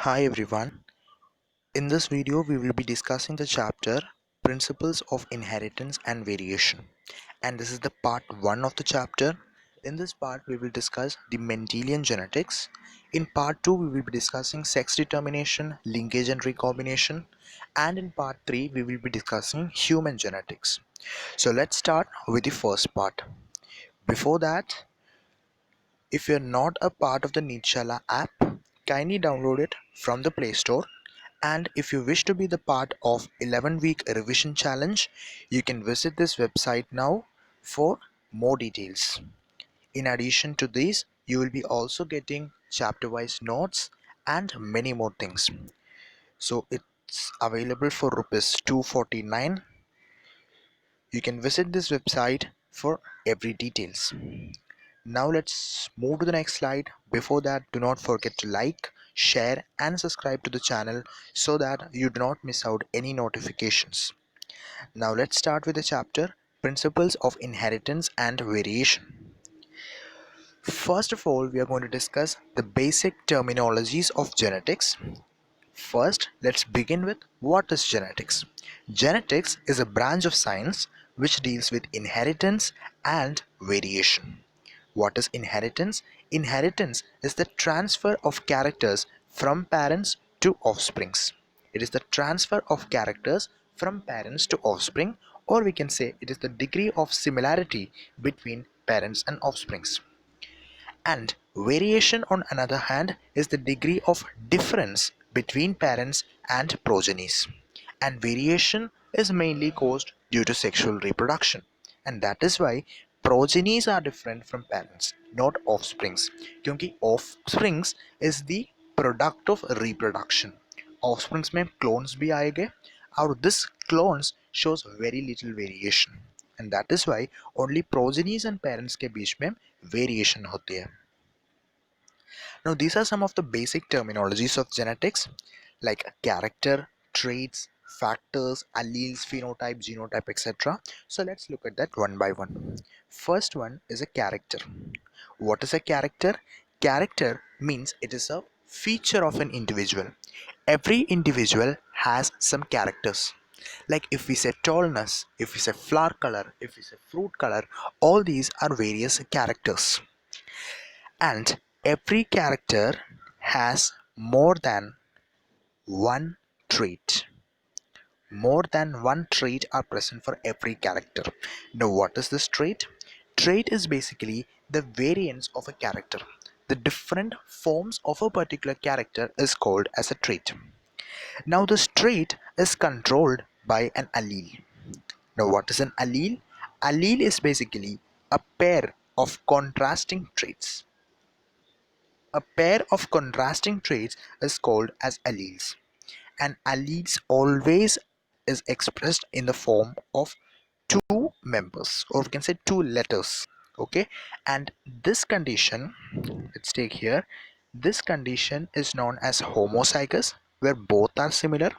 Hi everyone. In this video we will be discussing the chapter Principles of Inheritance and Variation, and this is the part 1 of the chapter. In this part we will discuss the Mendelian genetics. In part 2 we will be discussing sex determination, linkage and recombination, and in part 3 we will be discussing human genetics. So let's start with the first part. Before that, if you're not a part of the Neetshala app, kindly download it from the Play Store. And if you wish to be the part of 11-week revision challenge, you can visit this website now for more details. In addition to these, you will be also getting chapter-wise notes and many more things. So it's available for rupees 249. You can visit this website for every details. Now let's move to the next slide. Before that, do not forget to like, share and subscribe to the channel so that you do not miss out any notifications. Now let's start with the chapter Principles of Inheritance and Variation. First of all, we are going to discuss the basic terminologies of genetics. First, let's begin with what is genetics. Genetics is a branch of science which deals with inheritance and variation. What is inheritance? Inheritance is the transfer of characters from parents to offsprings. It is the transfer of characters from parents to offspring, or we can say it is the degree of similarity between parents and offsprings. And variation, on another hand, is the degree of difference between parents and progenies. And variation is mainly caused due to sexual reproduction. And that is why progenies are different from parents, not offsprings. क्योंकि offsprings is the product of reproduction. Offsprings में clones भी आएंगे और this clones shows very little variation. And that is why only progenies and parents के बीच में variation होती है. Now these are some of the basic terminologies of genetics like character, traits, factors, alleles, phenotype, genotype, etc. So let's look at that one by one. First one is a character. What is a character? Character means it is a feature of an individual. Every individual has some characters. Like if we say tallness, if we say flower color, if we say fruit color, all these are various characters. And every character has more than one trait. More than one trait are present for every character. Now what is this trait? Trait is basically the variance of a character. The different forms of a particular character is called as a trait. Now this trait is controlled by an allele. Now what is an allele? Allele is basically a pair of contrasting traits. A pair of contrasting traits is called as alleles, and alleles always is expressed in the form of two members, or we can say two letters. Okay, and this condition, let's take here, this condition is known as homozygous, where both are similar.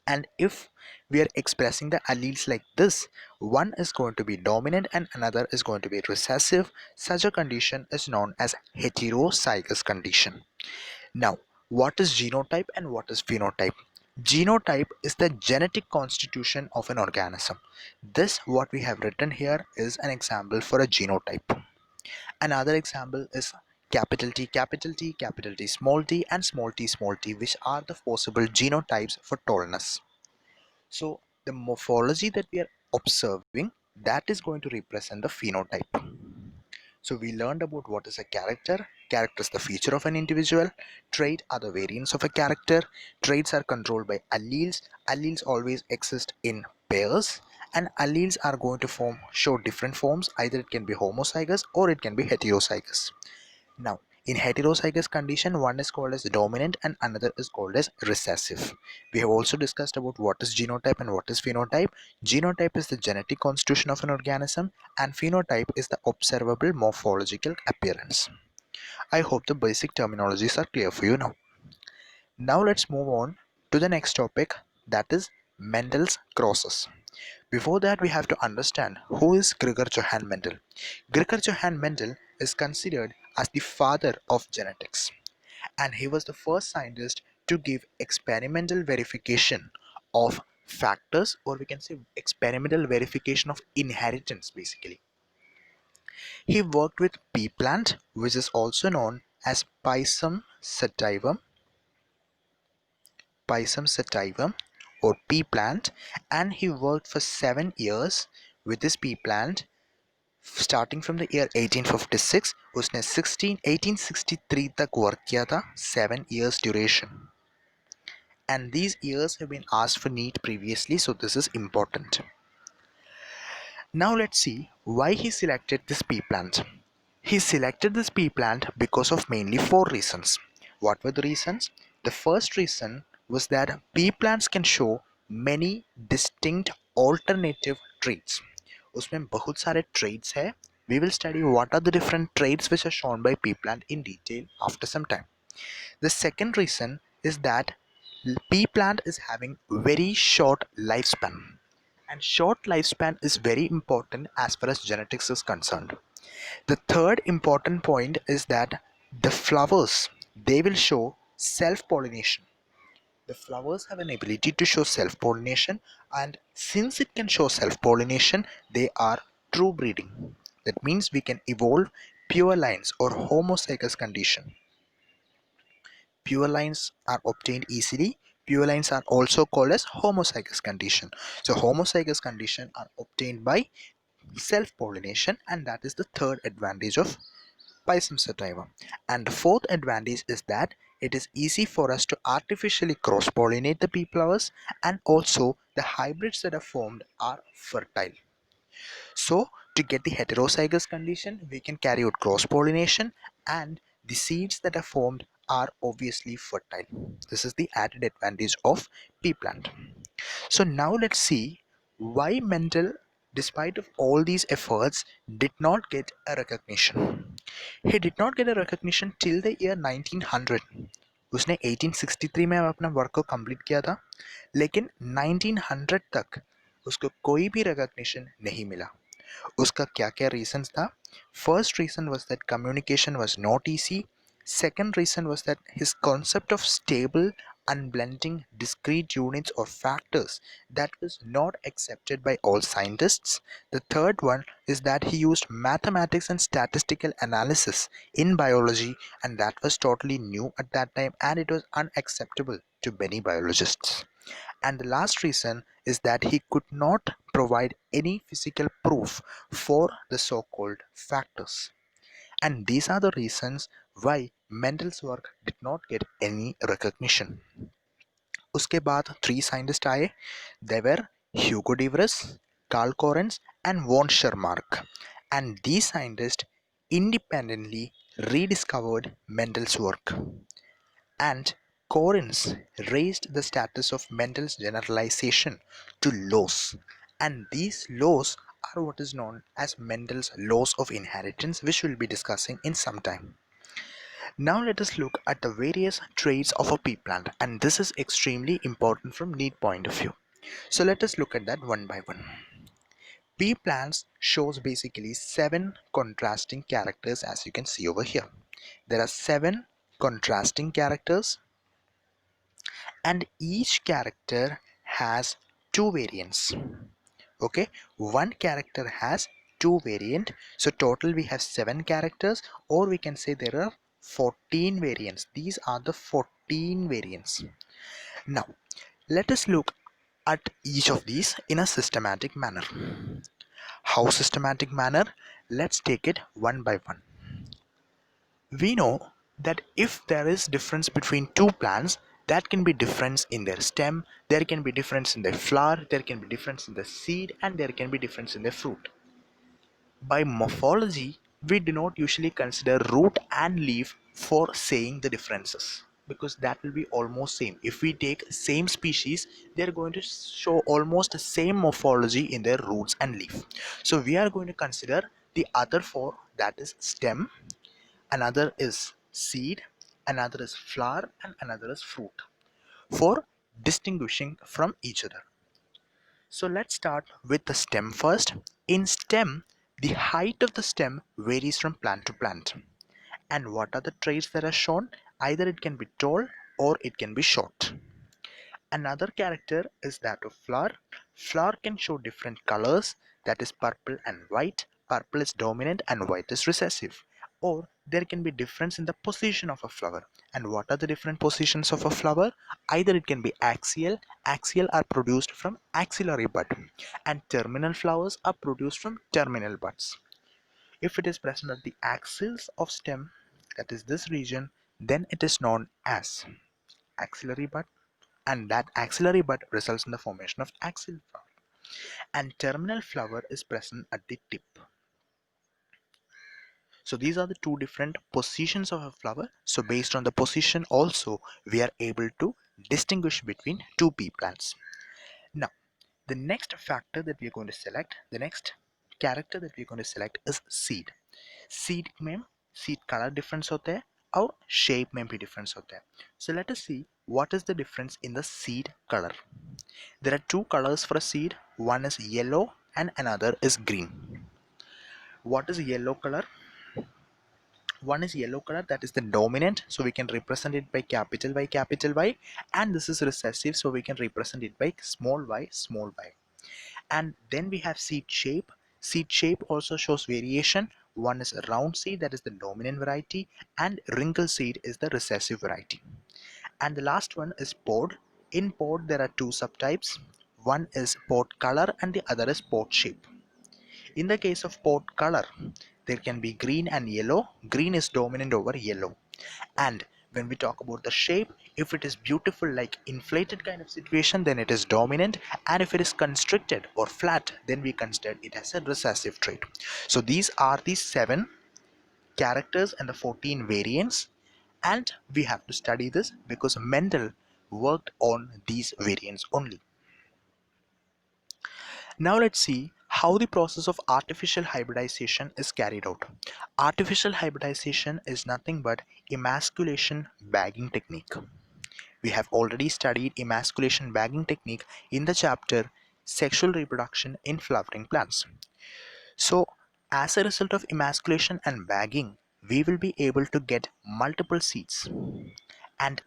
And if we are expressing the alleles like this, one is going to be dominant and another is going to be recessive. Such a condition is known as heterozygous condition. Now, what is genotype and what is phenotype? Genotype is the genetic constitution of an organism. This, what we have written here, is an example for a genotype. Another example is capital T, capital T, capital T, small t, which are the possible genotypes for tallness. So the morphology that we are observing, that is going to represent the phenotype. So we learned about what is a character. Character is the feature of an individual. Trait are the variants of a character. Traits are controlled by alleles. Alleles always exist in pairs, and alleles are going to show different forms. Either it can be homozygous or it can be heterozygous. Now, in heterozygous condition, one is called as dominant and another is called as recessive. We have also discussed about what is genotype and what is phenotype. Genotype is the genetic constitution of an organism, and phenotype is the observable morphological appearance. I hope the basic terminologies are clear for you now. Now let's move on to the next topic, that is Mendel's crosses. Before that, we have to understand who is Gregor Johann Mendel. Gregor Johann Mendel is considered as the father of genetics, and he was the first scientist to give experimental verification of factors, or we can say experimental verification of inheritance basically. He worked with pea plant, which is also known as Pisum sativum or pea plant, and he worked for 7 years with this pea plant starting from the year 1856. उसने 1863 तक work किया था, 7 years duration, and these years have been asked for NEET previously, so this is important. Now let's see why he selected this pea plant. He selected this pea plant because of mainly four reasons. What were the reasons? The first reason was that pea plants can show many distinct alternative traits. उसमें बहुत सारे traits है. We will study what are the different traits which are shown by pea plant in detail after some time. The second reason is that pea plant is having very short lifespan, and short lifespan is very important as far as genetics is concerned. The third important point is that the flowers, they will show self-pollination. The flowers have an ability to show self-pollination, and since it can show self-pollination, they are true breeding. That means we can evolve pure lines or homozygous condition. Pure lines are obtained easily. Pure lines are also called as homozygous condition. So homozygous condition are obtained by self-pollination, and that is the third advantage of Pisum sativa. And the fourth advantage is that it is easy for us to artificially cross-pollinate the pea flowers, and also the hybrids that are formed are fertile. So to get the heterozygous condition, we can carry out cross-pollination, and the seeds that are formed are obviously fertile. This is the added advantage of pea plant. So now let's see why Mendel, despite of all these efforts, did not get a recognition. He did not get a recognition till the year 1900. उसने 1863 में अपना work को complete किया था, लेकिन 1900 तक उसको कोई भी रिकॉग्निशन नहीं मिला. उसका क्या क्या रीजंस था? First reason was that communication was not easy. Second reason was that his concept of stable unblending discrete units or factors that was not accepted by all scientists. The third one is that he used mathematics and statistical analysis in biology, and that was totally new at that time, and it was unacceptable to many biologists. And the last reason is that he could not provide any physical proof for the so-called factors. And these are the reasons why Mendel's work did not get any recognition. उसके बाद three scientists आए. They were Hugo de Vries, Carl Correns, and von Schermark. And these scientists independently rediscovered Mendel's work. And Correns raised the status of Mendel's generalization to laws. And these laws are what is known as Mendel's laws of inheritance, which we'll be discussing in some time. Now let us look at the various traits of a pea plant, and this is extremely important from NEET point of view. So let us look at that one by one. Pea plants shows basically 7 contrasting characters, as you can see over here. There are 7 contrasting characters, and each character has 2 variants. Okay, one character has 2 variant, so total we have 7 characters, or we can say there are 14 variants. These are the 14 variants. Now let us look at each of these in a systematic manner. How systematic manner? Let's take it one by one. We know that if there is difference between two plants, that can be difference in their stem, there can be difference in their flower, there can be difference in the seed, and there can be difference in their fruit. By morphology, we do not usually consider root and leaf for saying the differences, because that will be almost same. If we take same species, they are going to show almost the same morphology in their roots and leaf. So we are going to consider the other four, that is stem, another is seed, another is flower, and another is fruit, for distinguishing from each other. So let's start with the stem first. In stem, the height of the stem varies from plant to plant. And what are the traits that are shown? Either it can be tall or it can be short. Another character is that of flower. Flower can show different colors, that is purple and white. Purple is dominant and white is recessive. Or there can be difference in the position of a flower. And what are the different positions of a flower? Either it can be axial. Axial are produced from axillary bud, and terminal flowers are produced from terminal buds. If it is present at the axils of stem, that is this region, then it is known as axillary bud, and that axillary bud results in the formation of axil flower. And terminal flower is present at the tip. So these are the two different positions of a flower. So based on the position also, we are able to distinguish between two pea plants. Now, the next factor that we are going to select, the next character that we are going to select is seed. Seed में seed color difference होता है और shape में भी difference होता है. So let us see what is the difference in the seed color. There are two colors for a seed. One is yellow and another is green. What is yellow color? One is yellow color, that is the dominant, so we can represent it by capital Y, and this is recessive, so we can represent it by small y, small y. And then we have seed shape. Seed shape also shows variation. One is a round seed, that is the dominant variety, and wrinkle seed is the recessive variety. And the last one is pod. In pod there are two subtypes. One is pod color and the other is pod shape. In the case of pod color, there can be green and yellow. Green is dominant over yellow. And when we talk about the shape, if it is beautiful like inflated kind of situation, then it is dominant, and if it is constricted or flat, then we consider it as a recessive trait. So these are the 7 characters and the 14 variants, and we have to study this because Mendel worked on these variants only. Now let's see how the process of artificial hybridization is carried out. Artificial hybridization is nothing but emasculation bagging technique. We have already studied emasculation bagging technique in the chapter Sexual Reproduction in Flowering Plants. So, as a result of emasculation and bagging, we will be able to get multiple seeds, and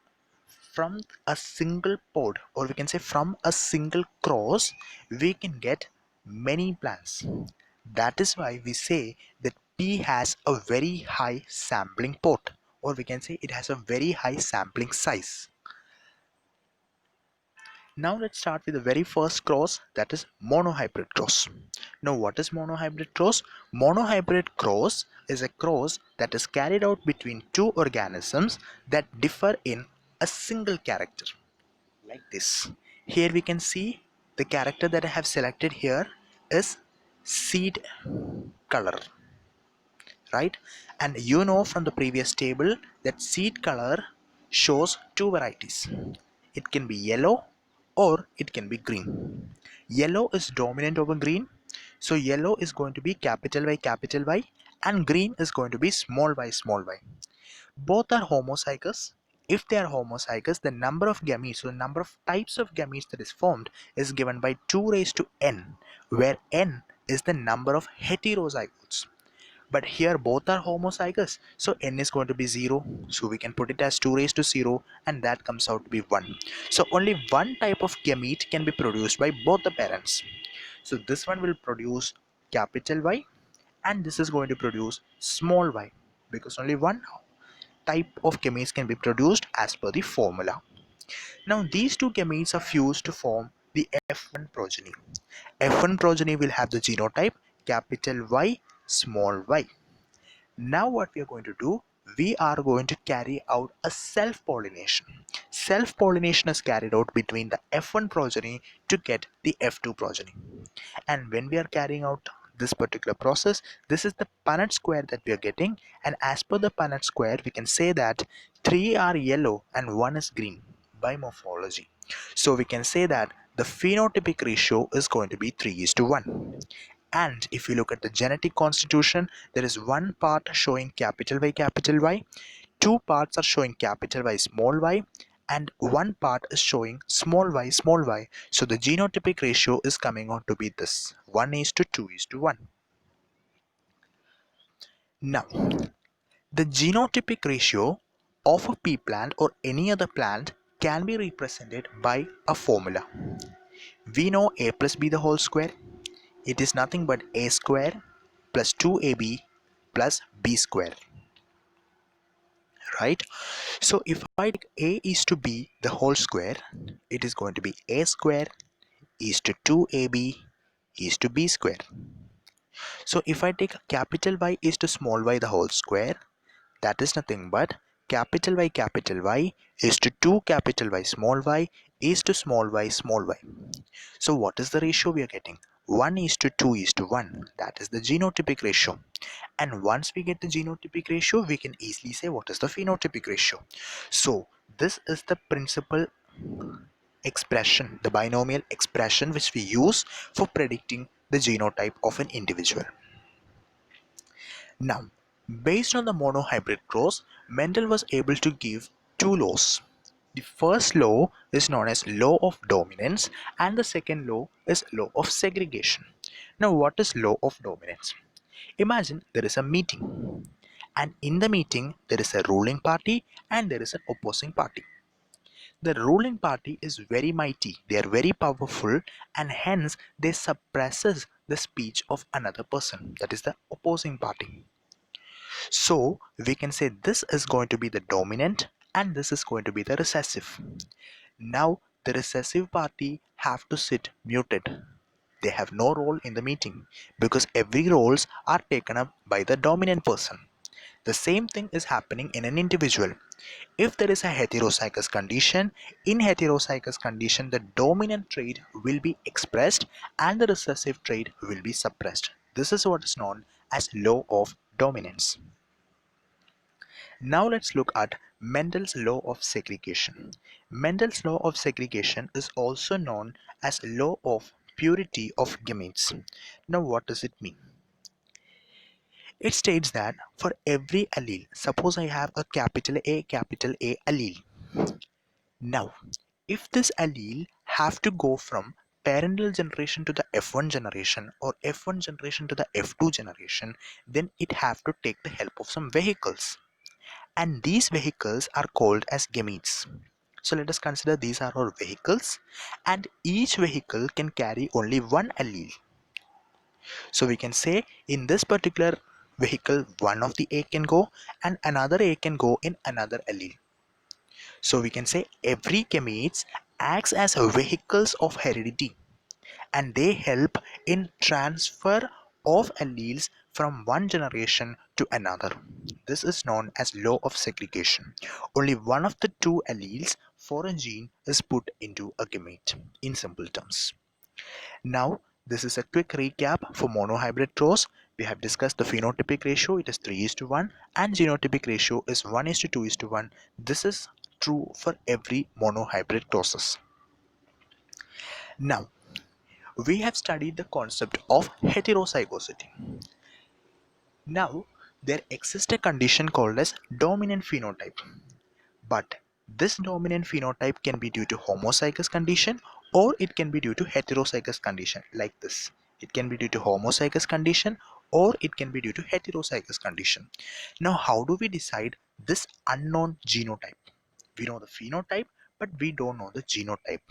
from a single pod, or we can say from a single cross, we can get many plants. That is why we say that pea has a very high sampling pot, or we can say it has a very high sampling size. Now let's start with the very first cross, that is monohybrid cross. Now what is monohybrid cross? Monohybrid cross is a cross that is carried out between two organisms that differ in a single character, like this. Here we can see the character that I have selected here is seed color, right? And you know from the previous table that seed color shows two varieties. It can be yellow or it can be green. Yellow is dominant over green, so yellow is going to be capital Y, and green is going to be small y. Both are homozygous. If they are homozygous, the number of gametes, so the number of types of gametes that is formed is given by 2 raised to n, where n is the number of heterozygotes. But here both are homozygous, so n is going to be 0, so we can put it as 2 raised to 0, and that comes out to be 1. So only one type of gamete can be produced by both the parents. So this one will produce capital Y, and this is going to produce small y, because only one type of gametes can be produced as per the formula. Now these two gametes are fused to form the F1 progeny. F1 progeny will have the genotype capital Y, small y. Now what we are going to do, we are going to carry out a self-pollination. Self-pollination is carried out between the F1 progeny to get the F2 progeny. And when we are carrying out this particular process, this is the Punnett square that we are getting, and as per the Punnett square, we can say that 3 are yellow and 1 is green by morphology. So we can say that the phenotypic ratio is going to be 3:1. And if you look at the genetic constitution, there is one part showing capital Y, two parts are showing capital Y, and one part is showing small y. So the genotypic ratio is coming out to be this 1:2:1. Now, the genotypic ratio of a pea plant or any other plant can be represented by a formula. We know a plus b the whole square. It is nothing but a square plus 2ab plus b square, right? So if I take a is to b the whole square, it is going to be a square is to 2ab is to b square. So if I take capital Y is to small y the whole square, that is nothing but capital Y is to 2 capital Y is to small y. So what is the ratio we are getting? 1 is to 2 is to 1. That is the genotypic ratio. And once we get the genotypic ratio, we can easily say what is the phenotypic ratio. So this is the principal expression, the binomial expression which we use for predicting the genotype of an individual. Now, based on the monohybrid cross, Mendel was able to give two laws. The first law is known as law of dominance and the second law is law of segregation. Now, what is law of dominance? Imagine there is a meeting and in the meeting there is a ruling party and there is an opposing party. The ruling party is very mighty, they are very powerful and hence they suppresses the speech of another person, that is the opposing party. So we can say this is going to be the dominant and this is going to be the recessive. Now the recessive party have to sit muted. They have no role in the meeting because every roles are taken up by the dominant person. The same thing is happening in an individual. If there is a heterozygous condition, in heterozygous condition the dominant trait will be expressed and the recessive trait will be suppressed. This is what is known as law of dominance. Now let's look at Mendel's law of segregation. Mendel's law of segregation is also known as law of purity of gametes. Now what does it mean? It states that for every allele, suppose I have a capital A allele. Now, if this allele have to go from parental generation to the F1 generation or F1 generation to the F2 generation, then it have to take the help of some vehicles. And these vehicles are called as gametes. So let us consider these are our vehicles and each vehicle can carry only one allele. So we can say in this particular vehicle one of the A can go and another A can go in another allele. So we can say every gametes acts as vehicles of heredity and they help in transfer of alleles from one generation to another. This is known as law of segregation. Only one of the two alleles for a gene is put into a gamete in simple terms. Now this is a quick recap for monohybrid cross. We have discussed the phenotypic ratio, it is 3:1 and genotypic ratio is 1:2:1. This is true for every monohybrid crosses. Now we have studied the concept of heterozygosity. Now, there exists a condition called as dominant phenotype. But this dominant phenotype can be due to homozygous condition or it can be due to heterozygous condition like this. It can be due to homozygous condition or it can be due to heterozygous condition. Now, how do we decide this unknown genotype? We know the phenotype, but we don't know the genotype.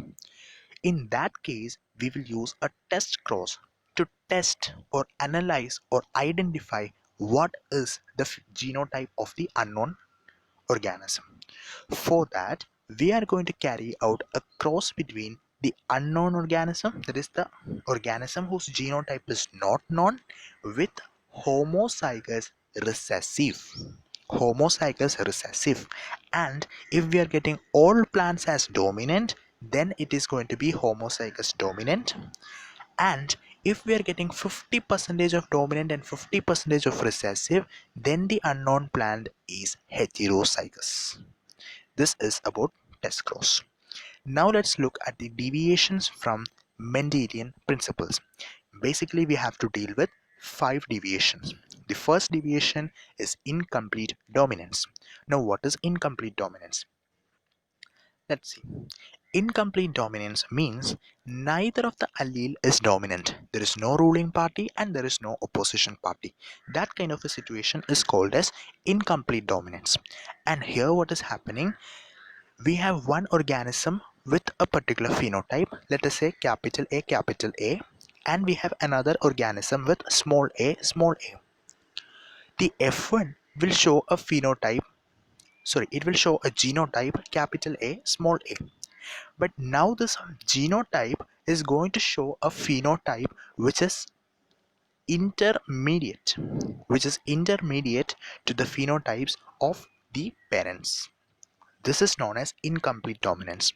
In that case, we will use a test cross to test or analyze or identify what is the genotype of the unknown organism. For that, we are going to carry out a cross between the unknown organism, that is the organism whose genotype is not known, with homozygous recessive. Homozygous recessive. And if we are getting all plants as dominant, then it is going to be homozygous dominant. And if we are getting 50% of dominant and 50% of recessive, then the unknown plant is heterozygous. This is about test cross. Now let's look at the deviations from Mendelian principles. Basically, we have to deal with 5 deviations. The first deviation is incomplete dominance. Now, what is incomplete dominance? Let's see. Incomplete dominance means neither of the allele is dominant. There is no ruling party and there is no opposition party. That kind of a situation is called as incomplete dominance. And here what is happening, we have one organism with a particular phenotype, let us say capital A, and we have another organism with small a, small a. The F1 will show a phenotype, it will show a genotype capital A, small a. But now this genotype is going to show a phenotype intermediate, which is intermediate to the phenotypes of the parents. This is known as incomplete dominance.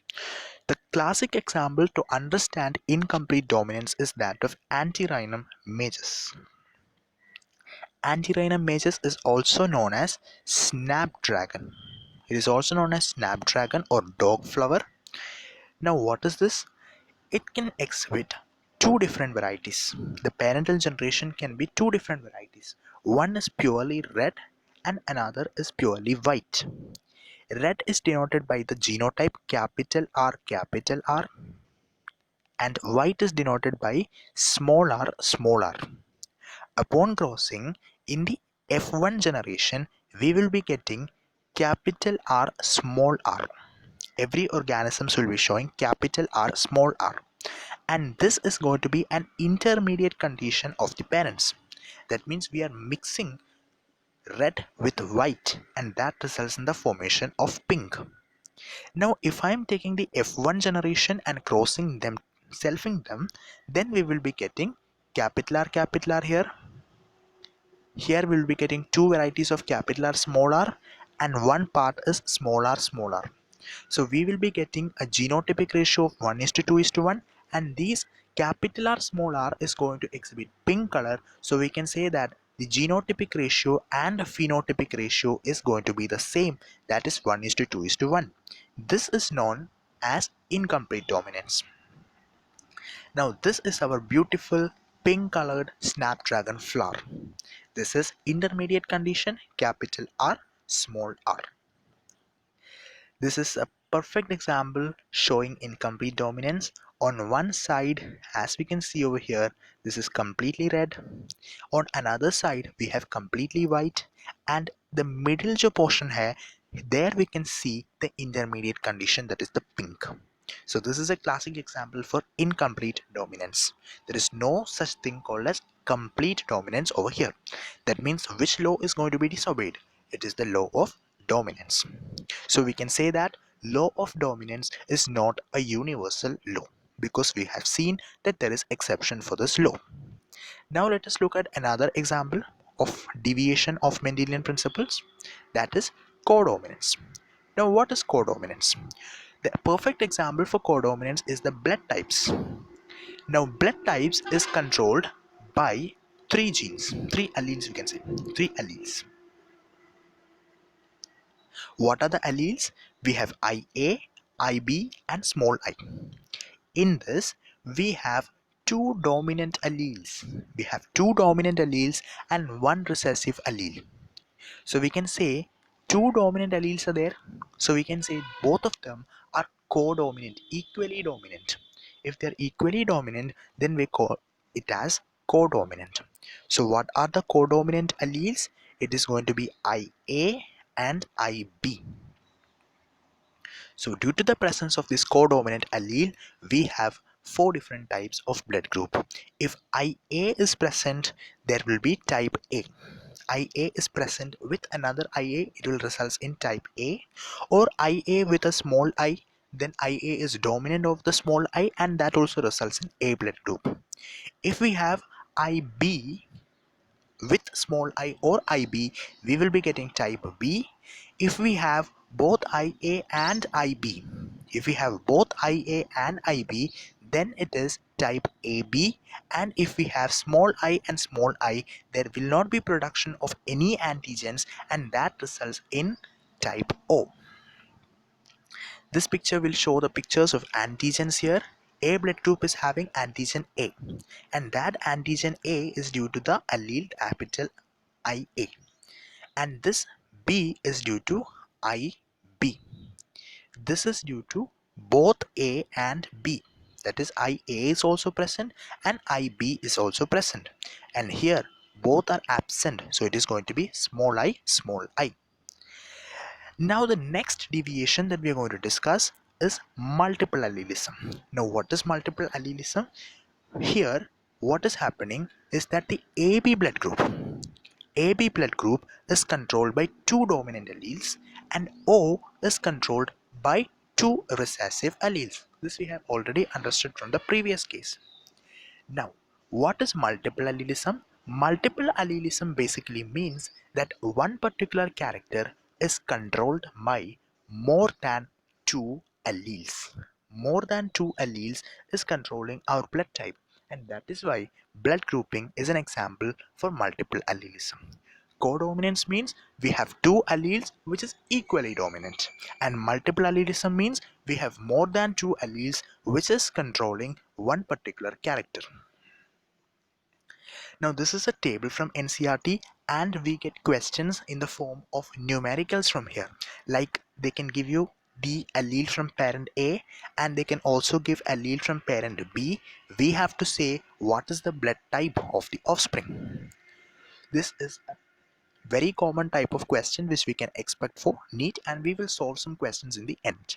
The classic example to understand incomplete dominance is that of Antirrhinum majus. Antirrhinum majus is also known as snapdragon. It is also known as snapdragon or dog flower. Now what is this? It can exhibit two different varieties. The parental generation can be two different varieties. One is purely red and another is purely white. Red is denoted by the genotype capital R, and white is denoted by small r, small r. Upon crossing in the F1 generation, we will be getting capital R, small r. Every organism will be showing capital R, small r. And this is going to be an intermediate condition of the parents. That means we are mixing red with white, and that results in the formation of pink. Now if I am taking the F1 generation and crossing them, selfing them, then we will be getting capital R here. Here we will be getting two varieties of capital R, small r, and one part is small r, small r. So we will be getting a genotypic ratio of 1:2:1, and these capital R, small r is going to exhibit pink color. So we can say that the genotypic ratio and phenotypic ratio is going to be the same, that is 1:2:1. This is known as incomplete dominance. Now this is our beautiful pink colored snapdragon flower. This is intermediate condition capital R, small r. This is a perfect example showing incomplete dominance. On one side, as we can see over here, this is completely red. On another side, we have completely white, and the middle jo portion hai, there we can see the intermediate condition, that is the pink. So this is a classic example for incomplete dominance. There is no such thing called as complete dominance over here. That means which law is going to be disobeyed? It is the law of dominance. So we can say that law of dominance is not a universal law, because we have seen that there is exception for this law. Now let us look at another example of deviation of Mendelian principles, that is codominance. Now what is codominance? The perfect example for codominance is the blood types. Now blood types is controlled by three genes, three alleles, we can say, three alleles. What are the alleles? We have IA, IB and small I. In this, we have two dominant alleles. We have two dominant alleles and one recessive allele. So we can say two dominant alleles are there. So we can say both of them are codominant, equally dominant. If they are equally dominant, then we call it as codominant. So what are the codominant alleles? It is going to be IA and IB. So due to the presence of this codominant allele, we have four different types of blood group. If IA is present, there will be type A. IA is present with another IA, it will result in type A, or IA with a small I, then IA is dominant of the small I, and that also results in A blood group. If we have IB with small I or IB, we will be getting type B. If we have both IA and IB, if we have both IA and IB, then it is type AB. And if we have small I and small I, there will not be production of any antigens, and that results in type O. This picture will show the pictures of antigens here. A blood group is having antigen A, and that antigen A is due to the allele capital IA, and this B is due to IB. This is due to both IA and B. That is, IA is also present and IB is also present. And here both are absent, so it is going to be small I, small I. Now the next deviation that we are going to discuss is multiple allelism. Now what is multiple allelism? Here what is happening is that the AB blood group is controlled by two dominant alleles and O is controlled by two recessive alleles. This we have already understood from the previous case. Now, what is multiple allelism? Multiple allelism basically means that one particular character is controlled by more than two alleles. More than two alleles is controlling our blood type, and that is why blood grouping is an example for multiple allelism. Codominance means we have two alleles which is equally dominant, and multiple allelism means we have more than two alleles which is controlling one particular character. Now this is a table from NCERT and we get questions in the form of numericals from here. Like they can give you the allele from parent A and they can also give allele from parent B. We have to say what is the blood type of the offspring. This is a very common type of question which we can expect for NEET, and we will solve some questions in the end.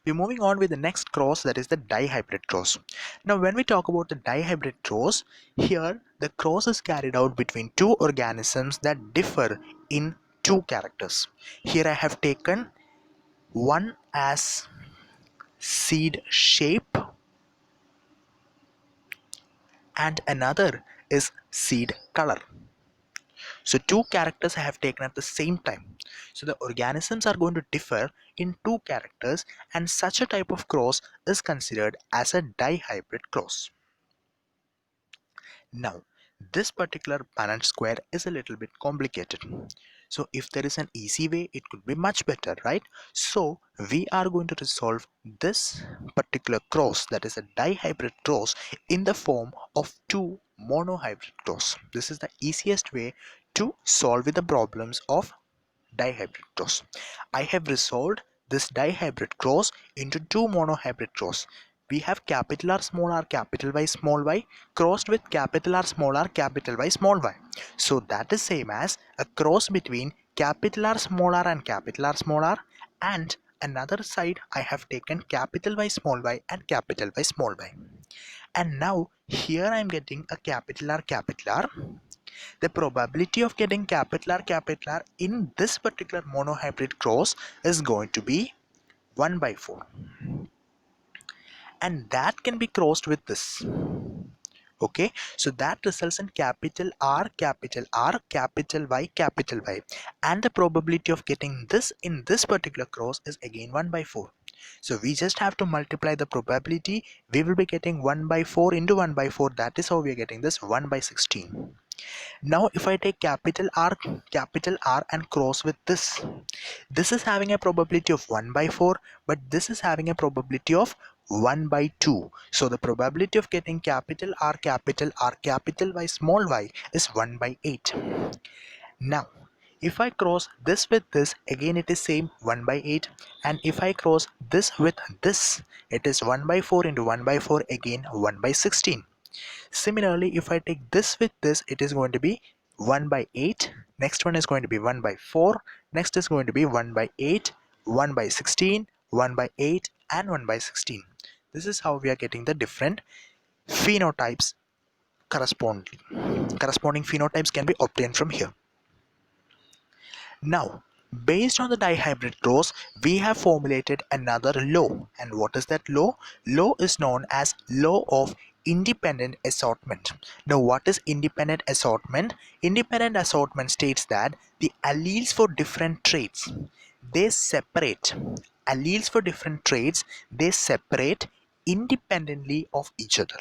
We're moving on with the next cross, that is the dihybrid cross. Now when we talk about the dihybrid cross, here the cross is carried out between two organisms that differ in two characters. Here I have taken one as seed shape and another is seed color. So two characters I have taken at the same time. So the organisms are going to differ in two characters, and such a type of cross is considered as a dihybrid cross. Now, this particular Punnett square is a little bit complicated. So if there is an easy way, it could be much better, right? So we are going to resolve this particular cross, that is a dihybrid cross, in the form of two monohybrid cross. This is the easiest way to solve the problems of dihybrid cross. I have resolved this dihybrid cross into two monohybrid cross. We have capital R capital Y small y crossed with capital R capital Y small y. So that is same as a cross between capital R and capital R small r, and another side I have taken capital Y and capital Y small y. And now here I am getting a capital R. The probability of getting capital R in this particular monohybrid cross is going to be 1 by 4, and that can be crossed with this. Okay, so that results in capital R, capital Y, and the probability of getting this in this particular cross is again 1 by 4. So we just have to multiply the probability. We will be getting 1 by 4 into 1 by 4. That is how we are getting this 1 by 16. Now if I take capital R and cross with this is having a probability of 1 by 4, but this is having a probability of 1 by 2. So the probability of getting capital R, capital Y, small y is 1 by 8. Now if I cross this with this, again it is same 1 by 8, and if I cross this with this, it is 1 by 4 into 1 by 4, again 1 by 16. Similarly, if I take this with this, it is going to be 1 by 8. Next one is going to be 1 by 4. Next is going to be 1 by 8, 1 by 16, 1 by 8, and 1 by 16. This is how we are getting the different phenotypes corresponding. Corresponding phenotypes can be obtained from here. Now, based on the dihybrid cross, we have formulated another law. And what is that law? Law is known as law of independent assortment. Now, what is independent assortment? Independent assortment states that the alleles for different traits, they separate. Alleles for different traits, they separate independently of each other.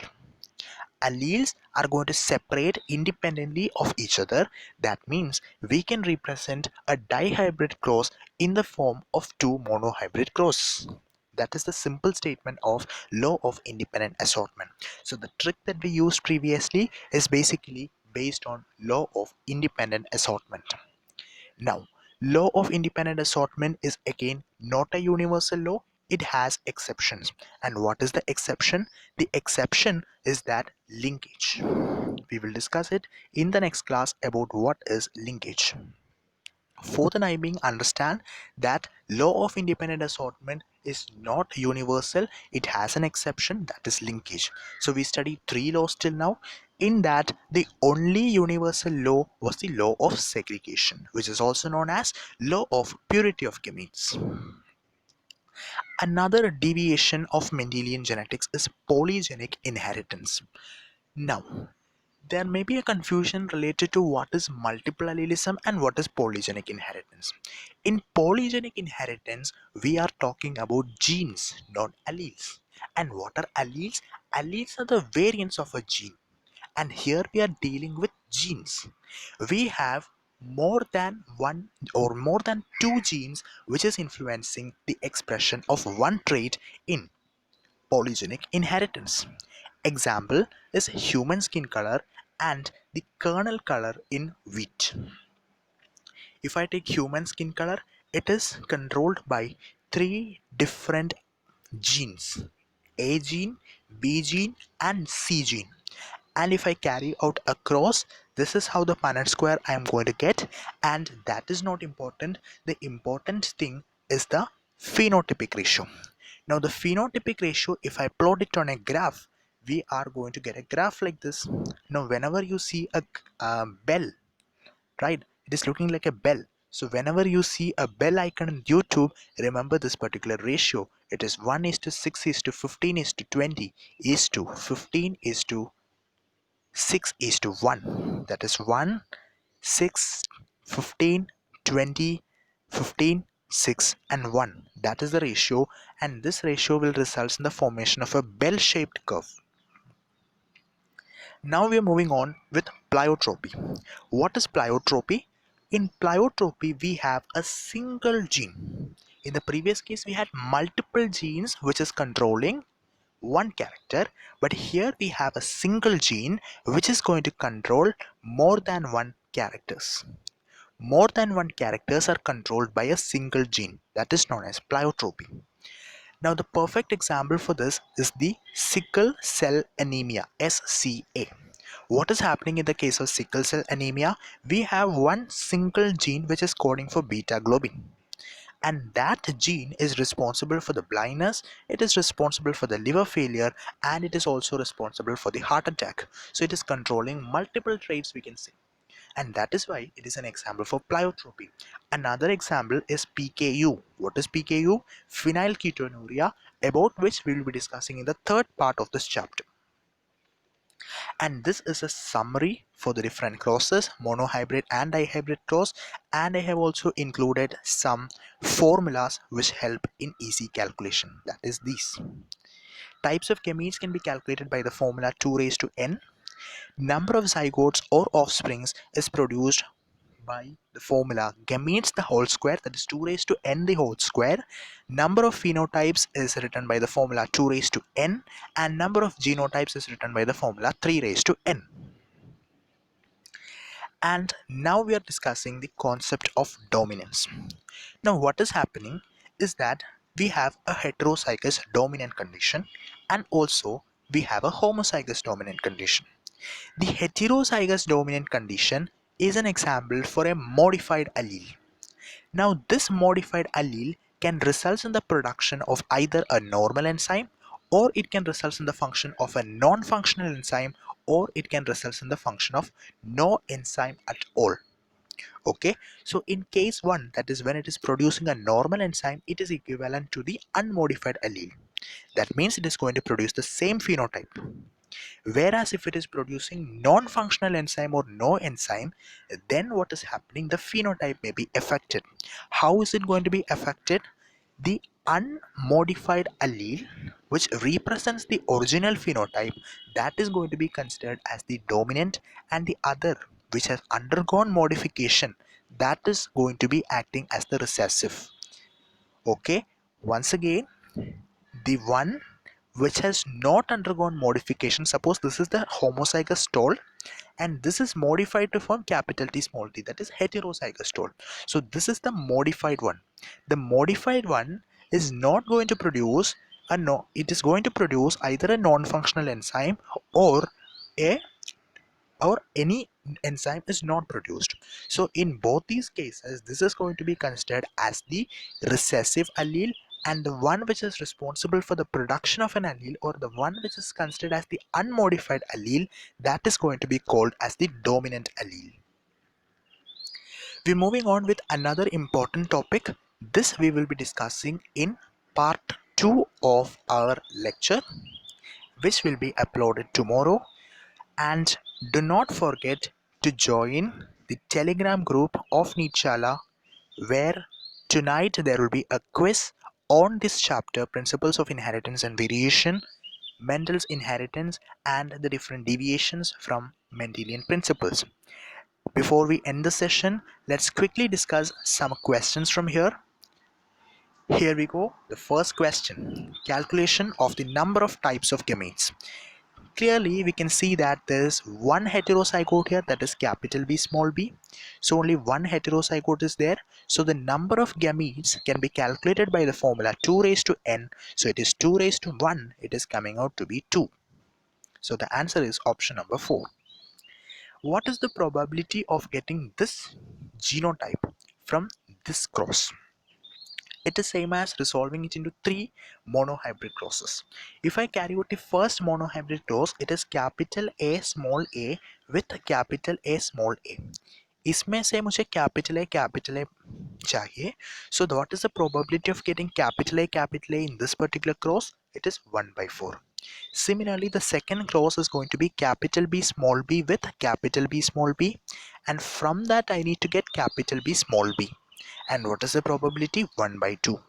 Alleles are going to separate independently of each other. That means we can represent a dihybrid cross in the form of two monohybrid cross. That is the simple statement of law of independent assortment. So the trick that we used previously is basically based on law of independent assortment. Now, law of independent assortment is again not a universal law. it has exceptions. And what is the exception? The exception is that linkage. We will discuss it in the next class about what is linkage. For the time being, understand that law of independent assortment is not universal. It has an exception, that is linkage. So we studied three laws till now. In that, the only universal law was the law of segregation, which is also known as law of purity of gametes. Another deviation of Mendelian genetics is polygenic inheritance. Now, there may be a confusion related to what is multiple allelism and what is polygenic inheritance. In polygenic inheritance, we are talking about genes, not alleles. And what are alleles? Alleles are the variants of a gene. And here we are dealing with genes. We have more than one or more than two genes which is influencing the expression of one trait in polygenic inheritance. Example is human skin color and the kernel color in wheat. If I take human skin color, it is controlled by three different genes: A gene, B gene, and C gene. And if I carry out a cross, this is how the Punnett square I am going to get, and that is not important. The important thing is the phenotypic ratio. Now the phenotypic ratio, if I plot it on a graph, we are going to get a graph like this. Now whenever you see a bell, right, it is looking like a bell. So whenever you see a bell icon in YouTube, remember this particular ratio. It is 1 is to 6 is to 15 is to 20 is to 15 is to 6 is to 1. That is 1, 6, 15, 20, 15, 6 and 1. That is the ratio, and this ratio will result in the formation of a bell-shaped curve. Now we are moving on with pleiotropy. What is pleiotropy? In pleiotropy, we have a single gene. In the previous case, we had multiple genes which is controlling one character, but here we have a single gene which is going to control more than one characters. More than one characters are controlled by a single gene, that is known as pleiotropy. Now the perfect example for this is the sickle cell anemia, SCA. What is happening in the case of sickle cell anemia? We have one single gene which is coding for beta globin, and that gene is responsible for the blindness, it is responsible for the liver failure, and it is also responsible for the heart attack. So it is controlling multiple traits, we can say, and that is why it is an example for pleiotropy. Another example is PKU. What is PKU? Phenylketonuria, about which we will be discussing in the third part of this chapter. And this is a summary for the different crosses, monohybrid and dihybrid cross, and I have also included some formulas which help in easy calculation. That is these. Types of gametes can be calculated by the formula 2 raised to n. Number of zygotes or offsprings is produced by the formula gametes the whole square, that is 2 raised to n the whole square. Number of phenotypes is written by the formula 2 raised to n, and number of genotypes is written by the formula 3 raised to n. And now we are discussing the concept of dominance. Now what is happening is that we have a heterozygous dominant condition, and also we have a homozygous dominant condition. The heterozygous dominant condition is an example for a modified allele. Now this modified allele can result in the production of either a normal enzyme, or it can result in the function of a non-functional enzyme, or it can result in the function of no enzyme at all. Okay, so in case 1, that is when it is producing a normal enzyme, it is equivalent to the unmodified allele. That means it is going to produce the same phenotype. Whereas if it is producing non-functional enzyme or no enzyme, then what is happening? The phenotype may be affected. How is it going to be affected? The unmodified allele, which represents the original phenotype, that is going to be considered as the dominant, and the other, which has undergone modification, that is going to be acting as the recessive. Okay, once again, the one which has not undergone modification, suppose this is the homozygous stole and this is modified to form capital T small t, that is heterozygous stole. So this is the modified one. The modified one is not going to produce it is going to produce either a non-functional enzyme or a or any enzyme is not produced. So in both these cases, this is going to be considered as the recessive allele, and the one which is responsible for the production of an allele, or the one which is considered as the unmodified allele, that is going to be called as the dominant allele. We're moving on with another important topic. This we will be discussing in part 2 of our lecture, which will be uploaded tomorrow. And do not forget to join the Telegram group of Neetshala, where tonight there will be a quiz on this chapter, Principles of Inheritance and Variation, Mendel's inheritance, and the different deviations from Mendelian principles. Before we end the session, let's quickly discuss some questions from here. Here we go. The first question: calculation of the number of types of gametes. Clearly we can see that there is one heterozygote here, that is capital B small b. So only one heterozygote is there. So the number of gametes can be calculated by the formula 2 raised to n. So it is 2 raised to 1. It is coming out to be 2. So the answer is option number 4. What is the probability of getting this genotype from this cross? It is same as resolving it into 3 monohybrid crosses. If I carry out the first monohybrid cross, it is capital A small a with capital A small a. इसमें से मुझे capital A चाहिए. So what is the probability of getting capital A in this particular cross? It is 1/4. Similarly, the second cross is going to be capital B small b with capital B small b, and from that I need to get capital B small b. And what is the probability? 1/2.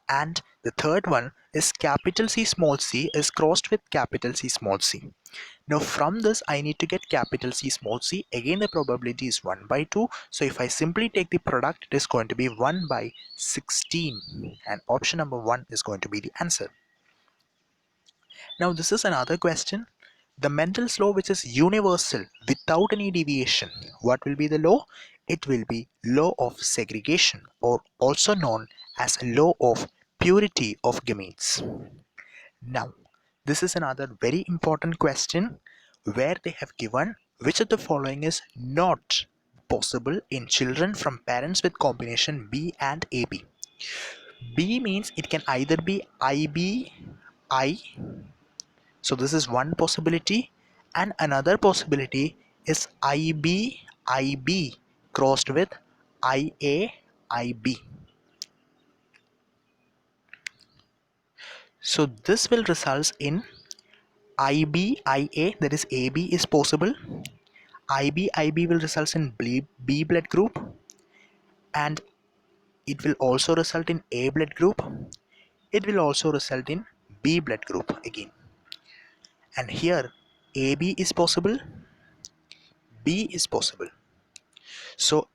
And the third one is capital C small c is crossed with capital C small c. Now from this I need to get capital C small c. Again the probability is 1/2. So if I simply take the product, it is going to be 1/16, and option number 1 is going to be the answer. Now this is another question. The Mendel's law, which is universal without any deviation, what will be the law? It will be law of segregation, or also known as law of purity of gametes. Now this is another very important question, where they have given which of the following is not possible in children from parents with combination B and AB. B means it can either be IB, I. So this is one possibility, and another possibility is IB crossed with IB. So this will result in IA, that is AB is possible. IB will result in B blood group, and it will also result in A blood group. It will also result in B blood group again. And here AB is possible, B is possible. So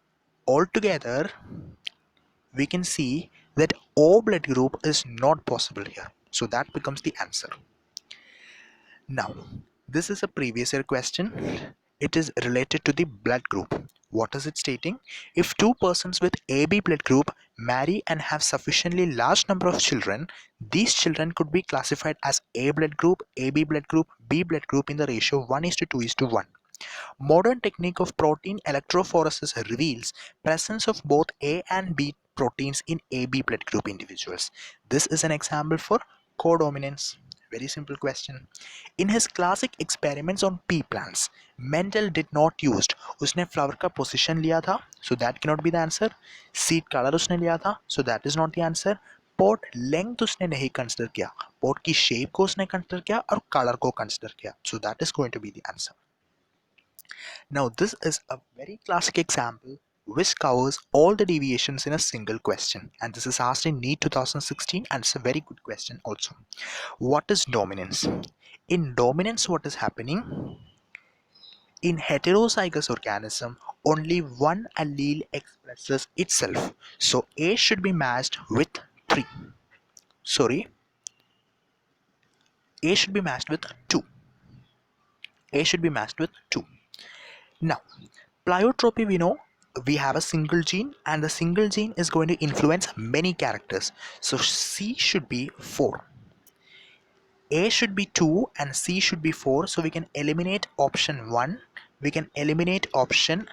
altogether we can see that O blood group is not possible here. So that becomes the answer. Now, this is a previous year question. It is related to the blood group. What is it stating? If two persons with AB blood group marry and have sufficiently large number of children, these children could be classified as A blood group, AB blood group, B blood group in the ratio 1:2:1. Modern technique of protein electrophoresis reveals presence of both A and B proteins in AB blood group individuals. This is an example for codominance. Very simple question. In his classic experiments on pea plants, Mendel did not use, उसने flower का position लिया था, so that cannot be the answer. Seed color उसने लिया था, so that is not the answer. Pot length उसने नहीं consider किया, pot की shape को उसने consider किया और color को consider किया, so that is going to be the answer. Now this is a very classic example which covers all the deviations in a single question, and this is asked in NEET 2016, and it's a very good question also. What is dominance? In dominance, what is happening? In heterozygous organism, only one allele expresses itself. So A should be matched with 3. Sorry, A should be matched with 2. A should be matched with 2. Now, pleiotropy we know, we have a single gene, and the single gene is going to influence many characters. So C should be 4, A should be 2, and C should be 4. So we can eliminate option 1, we can eliminate option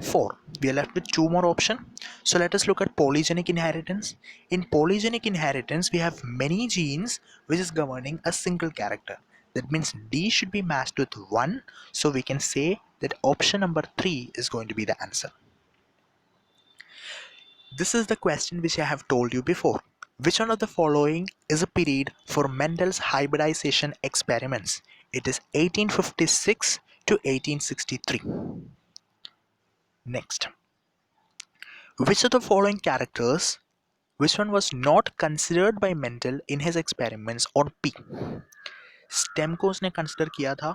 4. We are left with 2 more options. So let us look at polygenic inheritance. In polygenic inheritance, we have many genes which is governing a single character. That means D should be matched with 1. So we can say that option number 3 is going to be the answer. This is the question which I have told you before. Which one of the following is a period for Mendel's hybridization experiments? It is 1856 to 1863. Next. Which of the following characters, which one was not considered by Mendel in his experiments on pea? Stem को उसने consider किया था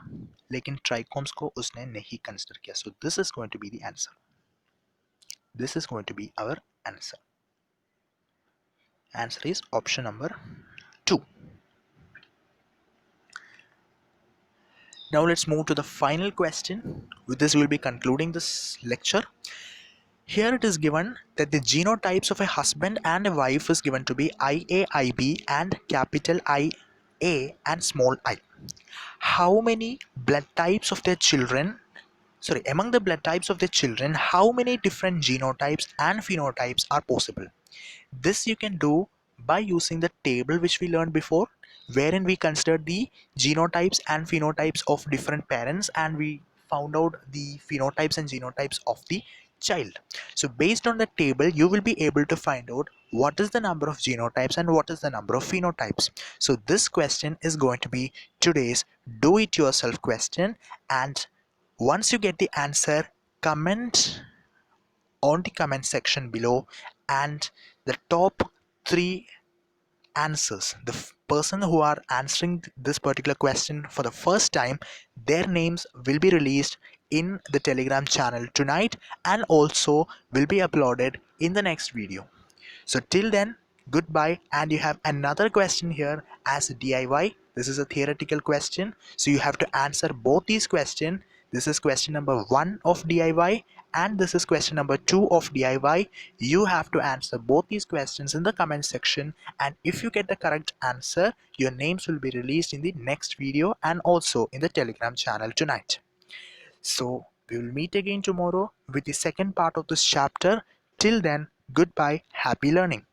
लेकिन trichomes को उसने नहीं consider किया. So this is going to be the answer. This is going to be our answer. Answer is option number 2. Now let's move to the final question. With this we will be concluding this lecture. Here it is given that the genotypes of a husband and a wife is given to be IA, IB and capital IA and small I. How many blood types of their children, among the blood types of their children, how many different genotypes and phenotypes are possible? This you can do by using the table which we learned before, wherein we considered the genotypes and phenotypes of different parents and we found out the phenotypes and genotypes of the child. So based on the table you will be able to find out what is the number of genotypes and what is the number of phenotypes. So this question is going to be today's do it yourself question, and once you get the answer, comment on the comment section below, and the top 3 answers, the person who are answering this particular question for the first time, their names will be released in the Telegram channel tonight and also will be uploaded in the next video. So till then, goodbye, and you have another question here as DIY. This is a theoretical question, so you have to answer both these questions. This is question number 1 of DIY and this is question number 2 of DIY. You have to answer both these questions in the comment section, and if you get the correct answer, your names will be released in the next video and also in the Telegram channel tonight. So we will meet again tomorrow with the second part of this chapter. Till then, goodbye, happy learning.